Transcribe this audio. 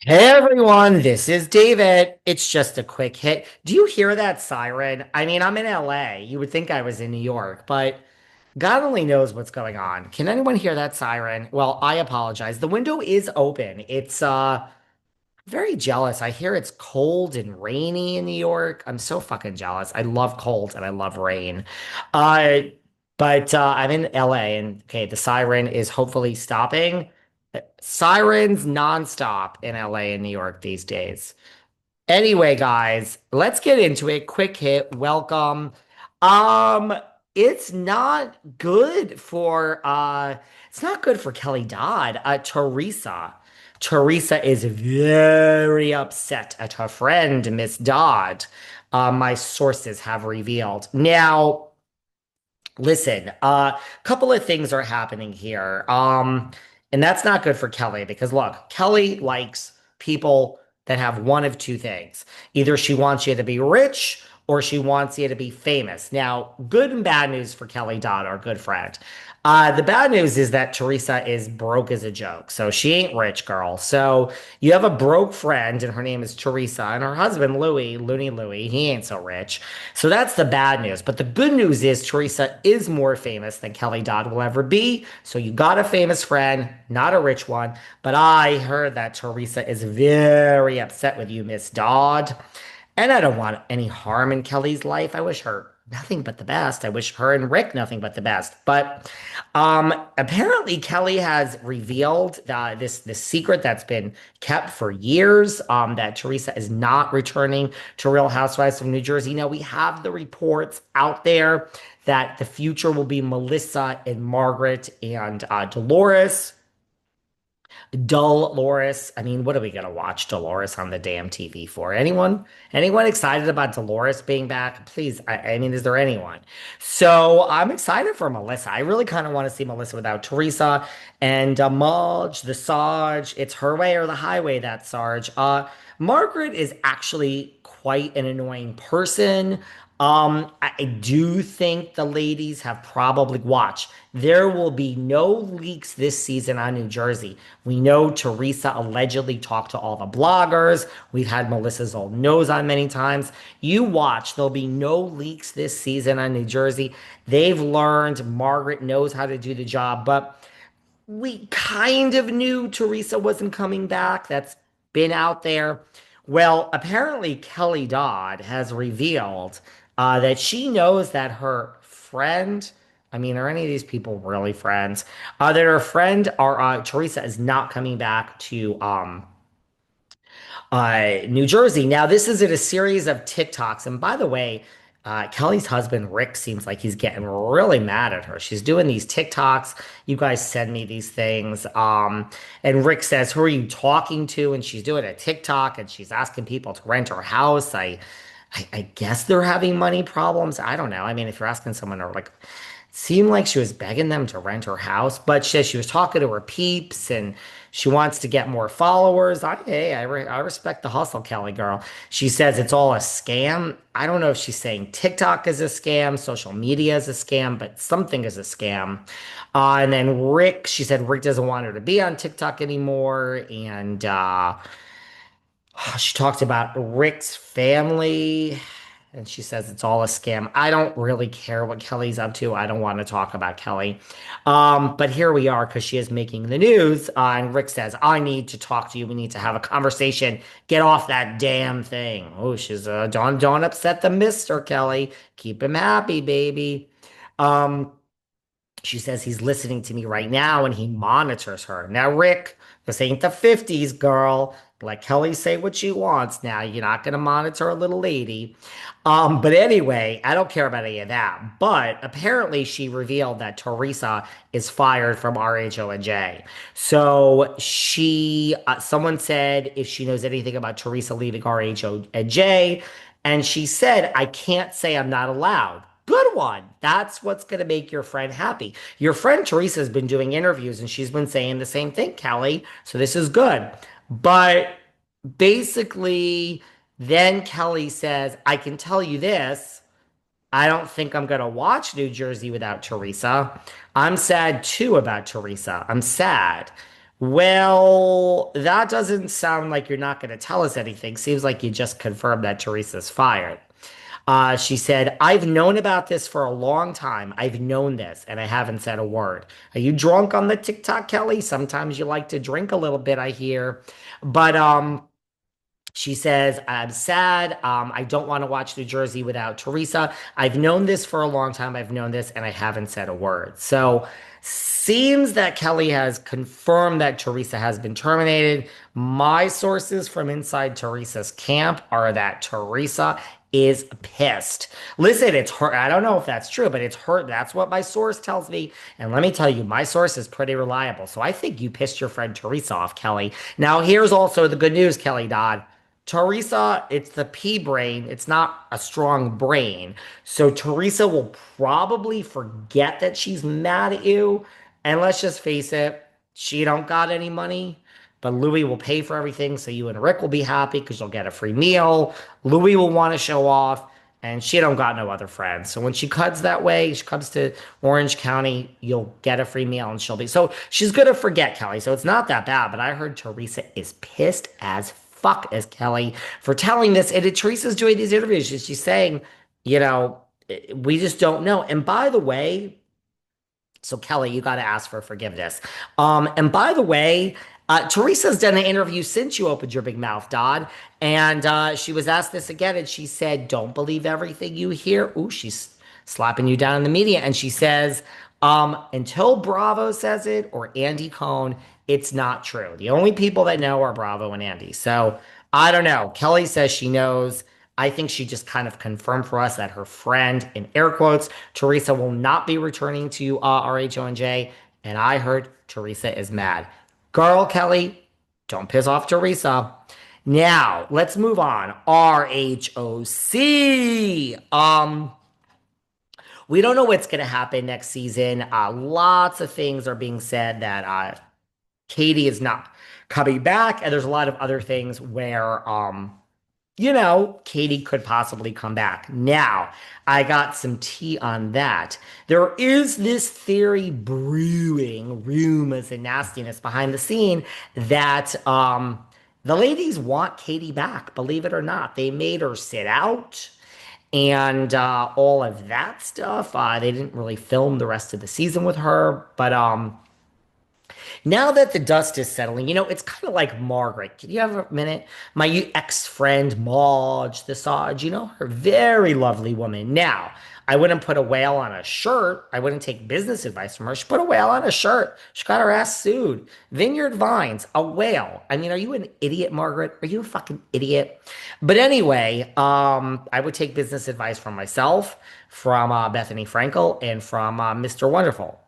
Hey everyone, this is David. It's just a quick hit. Do you hear that siren? I mean, I'm in LA. You would think I was in New York, but God only knows what's going on. Can anyone hear that siren? Well, I apologize. The window is open. It's very jealous. I hear it's cold and rainy in New York. I'm so fucking jealous. I love cold and I love rain. Uh but I'm in LA and okay, the siren is hopefully stopping. Sirens nonstop in LA and New York these days. Anyway, guys, let's get into it. Quick hit. Welcome. Um, it's not good for it's not good for Kelly Dodd. Teresa is very upset at her friend, Miss Dodd. My sources have revealed. Now, listen, a couple of things are happening here. And that's not good for Kelly because look, Kelly likes people that have one of two things. Either she wants you to be rich or she wants you to be famous. Now, good and bad news for Kelly Dodd, our good friend. The bad news is that Teresa is broke as a joke. So she ain't rich, girl. So you have a broke friend, and her name is Teresa, and her husband, Louis, Looney Louie, he ain't so rich. So that's the bad news. But the good news is Teresa is more famous than Kelly Dodd will ever be. So you got a famous friend, not a rich one. But I heard that Teresa is very upset with you, Miss Dodd. And I don't want any harm in Kelly's life. I wish her nothing but the best. I wish her and Rick nothing but the best. But apparently Kelly has revealed this secret that's been kept for years. That Teresa is not returning to Real Housewives of New Jersey. Now we have the reports out there that the future will be Melissa and Margaret and Dolores. Dolores. I mean, what are we gonna watch Dolores on the damn TV for? Anyone excited about Dolores being back? Please, I mean, is there anyone? So I'm excited for Melissa. I really kind of want to see Melissa without Teresa and Mudge, the Sarge. It's her way or the highway, that Sarge. Margaret is actually quite an annoying person. I do think the ladies have probably watched. There will be no leaks this season on New Jersey. We know Teresa allegedly talked to all the bloggers. We've had Melissa's old nose on many times. You watch, there'll be no leaks this season on New Jersey. They've learned Margaret knows how to do the job, but we kind of knew Teresa wasn't coming back. That's been out there. Well, apparently Kelly Dodd has revealed that she knows that her friend, I mean, are any of these people really friends? That her friend or Teresa is not coming back to New Jersey. Now, this is in a series of TikToks. And by the way, Kelly's husband, Rick, seems like he's getting really mad at her. She's doing these TikToks. You guys send me these things. And Rick says, who are you talking to? And she's doing a TikTok and she's asking people to rent her house. I guess they're having money problems. I don't know. I mean, if you're asking someone or like, seemed like she was begging them to rent her house, but she says she was talking to her peeps and she wants to get more followers. I respect the hustle, Kelly girl. She says it's all a scam. I don't know if she's saying TikTok is a scam, social media is a scam, but something is a scam. And then Rick, she said Rick doesn't want her to be on TikTok anymore. And she talked about Rick's family and she says it's all a scam. I don't really care what Kelly's up to. I don't want to talk about Kelly. But here we are because she is making the news. And Rick says, I need to talk to you. We need to have a conversation. Get off that damn thing. Oh, she's don't upset the mister, Kelly. Keep him happy, baby. Um, she says he's listening to me right now and he monitors her. Now, Rick, this ain't the 50s, girl. Let Kelly say what she wants now. You're not going to monitor a little lady. But anyway, I don't care about any of that. But apparently, she revealed that Teresa is fired from RHONJ. So someone said if she knows anything about Teresa leaving RHONJ, and she said, I can't say I'm not allowed. Good one. That's what's going to make your friend happy. Your friend Teresa has been doing interviews and she's been saying the same thing, Kelly. So this is good. But basically, then Kelly says, I can tell you this. I don't think I'm going to watch New Jersey without Teresa. I'm sad too about Teresa. I'm sad. Well, that doesn't sound like you're not going to tell us anything. Seems like you just confirmed that Teresa's fired. She said, I've known about this for a long time. I've known this, and I haven't said a word. Are you drunk on the TikTok, Kelly? Sometimes you like to drink a little bit, I hear. But she says, I'm sad. I don't want to watch New Jersey without Teresa. I've known this for a long time. I've known this, and I haven't said a word. So, seems that Kelly has confirmed that Teresa has been terminated. My sources from inside Teresa's camp are that Teresa is pissed. Listen, it's her. I don't know if that's true, but it's her. That's what my source tells me. And let me tell you, my source is pretty reliable. So I think you pissed your friend Teresa off, Kelly. Now, here's also the good news, Kelly Dodd. Teresa, it's the pea brain. It's not a strong brain. So Teresa will probably forget that she's mad at you. And let's just face it, she don't got any money. But Louis will pay for everything, so you and Rick will be happy because you'll get a free meal. Louis will want to show off, and she don't got no other friends. So when she cuts that way, she comes to Orange County, you'll get a free meal, and she'll be so she's gonna forget Kelly. So it's not that bad. But I heard Teresa is pissed as fuck as Kelly for telling this. And Teresa's doing these interviews. She's saying, you know, we just don't know. And by the way, so Kelly, you got to ask for forgiveness. And by the way, Teresa's done an interview since you opened your big mouth, Dodd, and she was asked this again, and she said, "Don't believe everything you hear." Ooh, she's slapping you down in the media, and she says, "Until Bravo says it or Andy Cohen, it's not true. The only people that know are Bravo and Andy." So I don't know. Kelly says she knows. I think she just kind of confirmed for us that her friend, in air quotes, Teresa will not be returning to RHONJ. And I heard Teresa is mad. Girl, Kelly, don't piss off Teresa. Now, let's move on. RHOC. We don't know what's going to happen next season. Lots of things are being said that Katie is not coming back, and there's a lot of other things where Katie could possibly come back. Now, I got some tea on that. There is this theory brewing, rumors and nastiness behind the scene that the ladies want Katie back, believe it or not. They made her sit out and all of that stuff. They didn't really film the rest of the season with her, but now that the dust is settling, it's kind of like Margaret. Can you have a minute? My ex-friend, Marge the Sage, her very lovely woman. Now, I wouldn't put a whale on a shirt. I wouldn't take business advice from her. She put a whale on a shirt. She got her ass sued. Vineyard Vines, a whale. I mean, are you an idiot, Margaret? Are you a fucking idiot? But anyway, I would take business advice from myself, from Bethany Frankel, and from Mr. Wonderful.